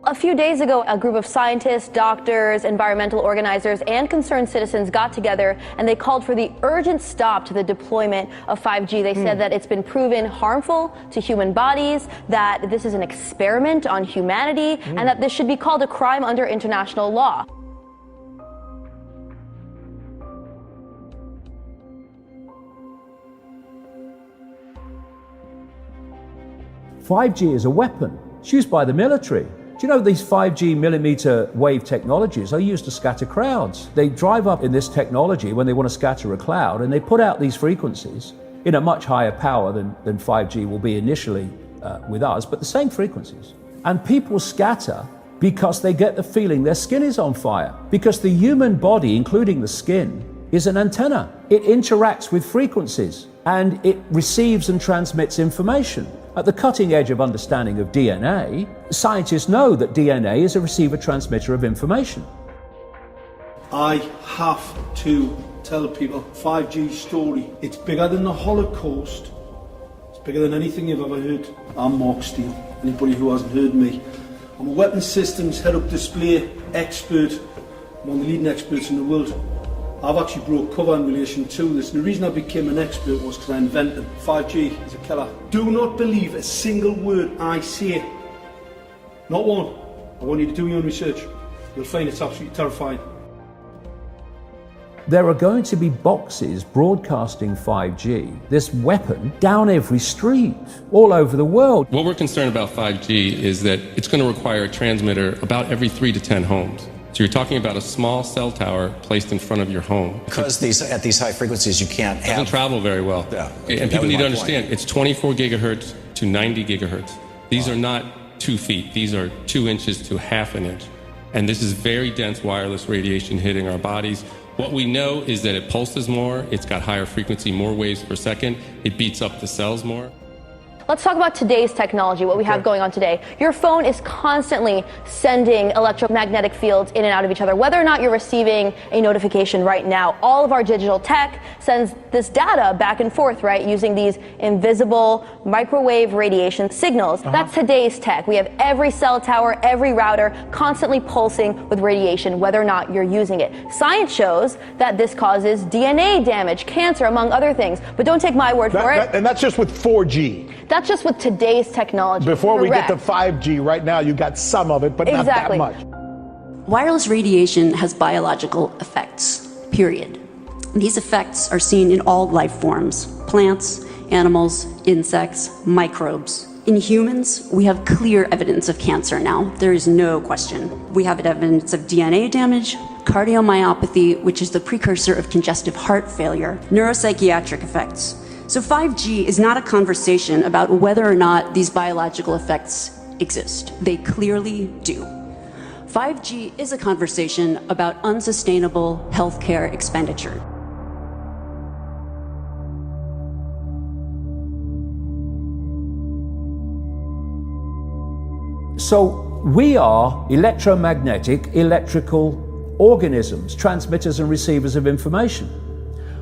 A few days ago, a group of scientists, doctors, environmental organizers, and concerned citizens got together and they called for the urgent stop to the deployment of 5G. They said that it's been proven harmful to human bodies, that this is an experiment on humanity, and that this should be called a crime under international law. "5G is a weapon. It's used by the military. Do you know these 5G millimeter wave technologies are used to scatter crowds? They drive up in this technology when they want to scatter a cloud, and they put out these frequencies in a much higher power than 5G will be initially with us, but the same frequencies. And people scatter because they get the feeling their skin is on fire, because the human body, including the skin, is an antenna. It interacts with frequencies and it receives and transmits information. At the cutting edge of understanding of DNA, scientists know that DNA is a receiver-transmitter of information. I have to tell people 5G story. It's bigger than the Holocaust. It's bigger than anything you've ever heard. I'm Mark Steele. Anybody who hasn't heard me. I'm a weapons systems head-up display expert. I'm one of the leading experts in the world. I've actually broke cover in relation to this. And the reason I became an expert was because I invented 5G is a killer. Do not believe a single word I say. Not one. I want you to do your own research. You'll find it's absolutely terrifying. There are going to be boxes broadcasting 5G, this weapon, down every street, all over the world. What we're concerned about 5G is that it's going to require a transmitter about every 3 to 10 homes. So you're talking about a small cell tower placed in front of your home. Because at these high frequencies, you can't have... It doesn't travel very well. Yeah. And people need to understand, it's 24 gigahertz to 90 gigahertz. These are not 2 feet. These are 2 inches to half an inch. And this is very dense wireless radiation hitting our bodies. What we know is that it pulses more, it's got higher frequency, more waves per second, it beats up the cells more. Let's talk about today's technology, what we have going on today. Your phone is constantly sending electromagnetic fields in and out of each other. Whether or not you're receiving a notification right now, all of our digital tech sends this data back and forth, right, using these invisible microwave radiation signals. That's today's tech. We have every cell tower, every router constantly pulsing with radiation, whether or not you're using it. Science shows that this causes DNA damage, cancer, among other things. But don't take my word for it. And that's just with 4G. That's just with today's technology. Before we get to 5G, right now you got some of it, but not that much. Wireless radiation has biological effects, period. These effects are seen in all life forms: plants, animals, insects, microbes. In humans, we have clear evidence of cancer now. There is no question. We have evidence of DNA damage, cardiomyopathy, which is the precursor of congestive heart failure, neuropsychiatric effects. So 5G is not a conversation about whether or not these biological effects exist. They clearly do. 5G is a conversation about unsustainable healthcare expenditure. So we are electromagnetic, electrical organisms, transmitters and receivers of information.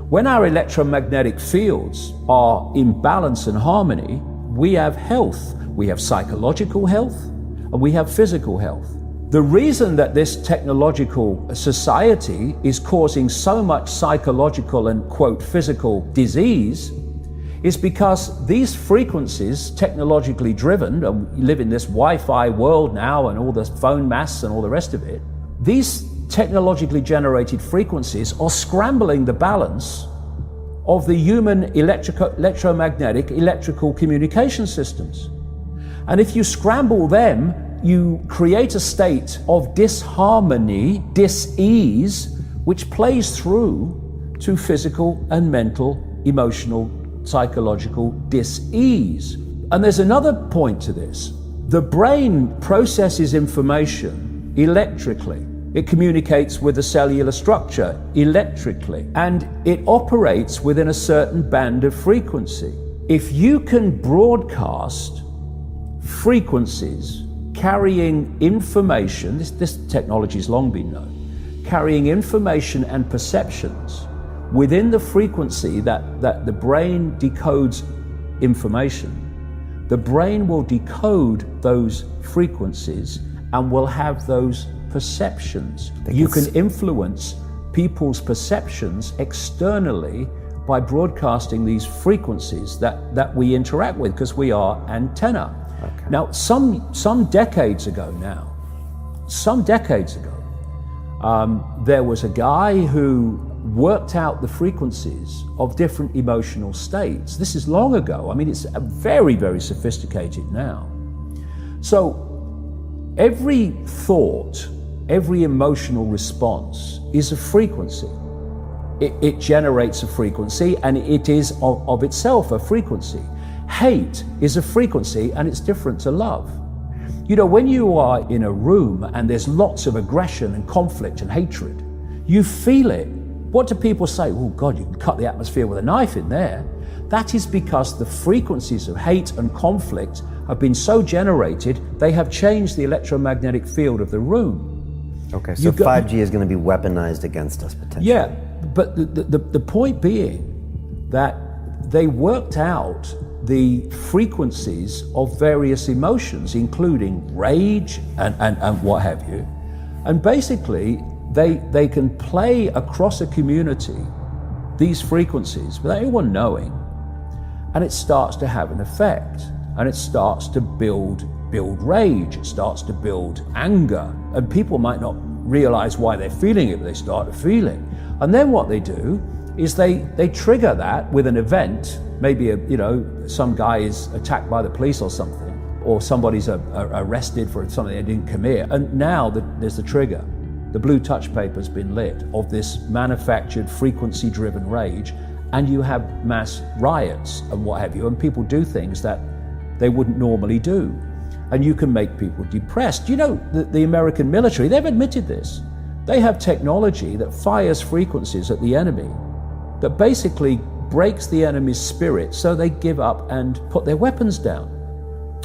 When our electromagnetic fields are in balance and harmony, we have health. We have psychological health and we have physical health. The reason that this technological society is causing so much psychological and, quote, physical disease is because these frequencies, technologically driven, and we live in this Wi-Fi world now and all the phone masts and all the rest of it, these technologically generated frequencies are scrambling the balance of the human electromagnetic electrical communication systems. And if you scramble them, you create a state of disharmony, dis-ease, which plays through to physical and mental, emotional, psychological dis-ease. And there's another point to this. The brain processes information electrically. It communicates with the cellular structure electrically, and it operates within a certain band of frequency. If you can broadcast frequencies carrying information, this technology has long been known, carrying information and perceptions within the frequency that the brain decodes information, the brain will decode those frequencies and will have those perceptions. You can influence people's perceptions externally by broadcasting these frequencies that we interact with, because we are antenna. Okay. Now, some decades ago, there was a guy who worked out the frequencies of different emotional states. This is long ago. I mean, it's very, very sophisticated now. So every thought, every emotional response is a frequency. It generates a frequency, and it is of itself a frequency. Hate is a frequency, and it's different to love. You know, when you are in a room and there's lots of aggression and conflict and hatred, you feel it. What do people say? Oh God, you can cut the atmosphere with a knife in there. That is because the frequencies of hate and conflict have been so generated, they have changed the electromagnetic field of the room. Okay, so 5G is going to be weaponized against us potentially. Yeah, but the point being that they worked out the frequencies of various emotions, including rage and what have you. And basically, they can play across a community these frequencies without anyone knowing. And it starts to have an effect. And it starts to build rage, it starts to build anger. And people might not realize why they're feeling it, but they start to feel it. And then what they do is they trigger that with an event. Maybe some guy is attacked by the police or something, or somebody's arrested for something they didn't commit. And now there's the trigger. The blue touch paper's been lit of this manufactured frequency-driven rage, and you have mass riots and what have you, and people do things that they wouldn't normally do. And you can make people depressed. You know, the American military, they've admitted this. They have technology that fires frequencies at the enemy that basically breaks the enemy's spirit so they give up and put their weapons down.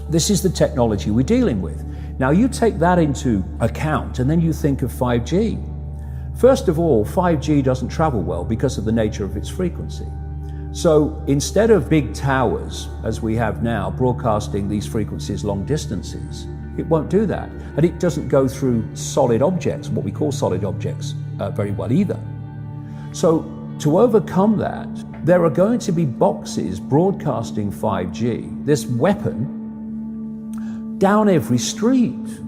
This is the technology we're dealing with. Now you take that into account and then you think of 5G. First of all, 5G doesn't travel well because of the nature of its frequency. So instead of big towers, as we have now, broadcasting these frequencies long distances, it won't do that. And it doesn't go through solid objects, what we call solid objects, very well either. So to overcome that, there are going to be boxes broadcasting 5G, this weapon, down every street,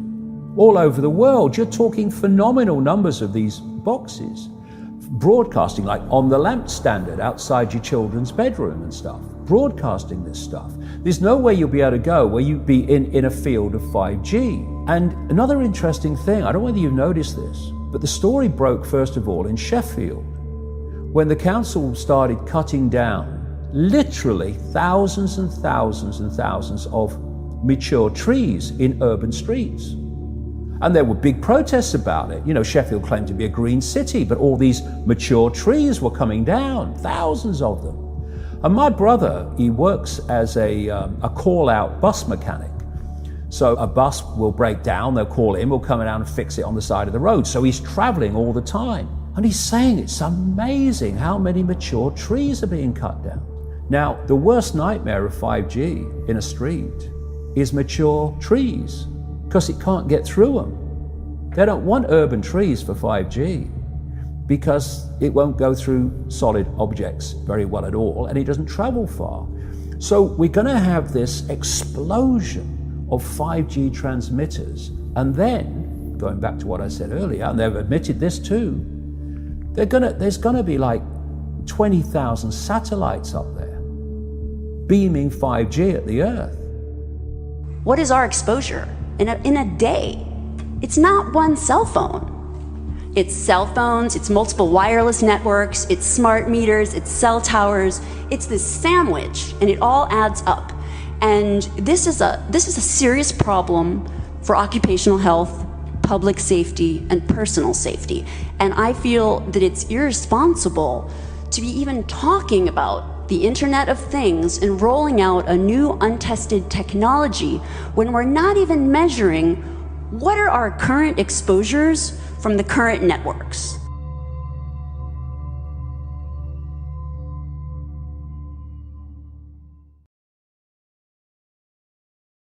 all over the world. You're talking phenomenal numbers of these boxes, broadcasting like on the lamp standard outside your children's bedroom and stuff, broadcasting this stuff. There's no way you'll be able to go where you'd be in a field of 5G. And another interesting thing, I don't know whether you've noticed this, but the story broke first of all in Sheffield, when the council started cutting down literally thousands and thousands and thousands of mature trees in urban streets. And there were big protests about it. You know, Sheffield claimed to be a green city, but all these mature trees were coming down, thousands of them. And my brother, he works as a call-out bus mechanic. So a bus will break down, they'll call him, he'll come down and fix it on the side of the road. So he's traveling all the time. And he's saying it's amazing how many mature trees are being cut down. Now, the worst nightmare of 5G in a street is mature trees, because it can't get through them. They don't want urban trees for 5G because it won't go through solid objects very well at all, and it doesn't travel far. So we're going to have this explosion of 5G transmitters, and then, going back to what I said earlier, and they've admitted this too, there's going to be like 20,000 satellites up there beaming 5G at the Earth. What is our exposure in a day? It's not one cell phone. It's cell phones, it's multiple wireless networks, it's smart meters, it's cell towers. It's this sandwich, and it all adds up. And this is a serious problem for occupational health, public safety, and personal safety. And I feel that it's irresponsible to be even talking about the Internet of Things and rolling out a new untested technology when we're not even measuring what are our current exposures from the current networks.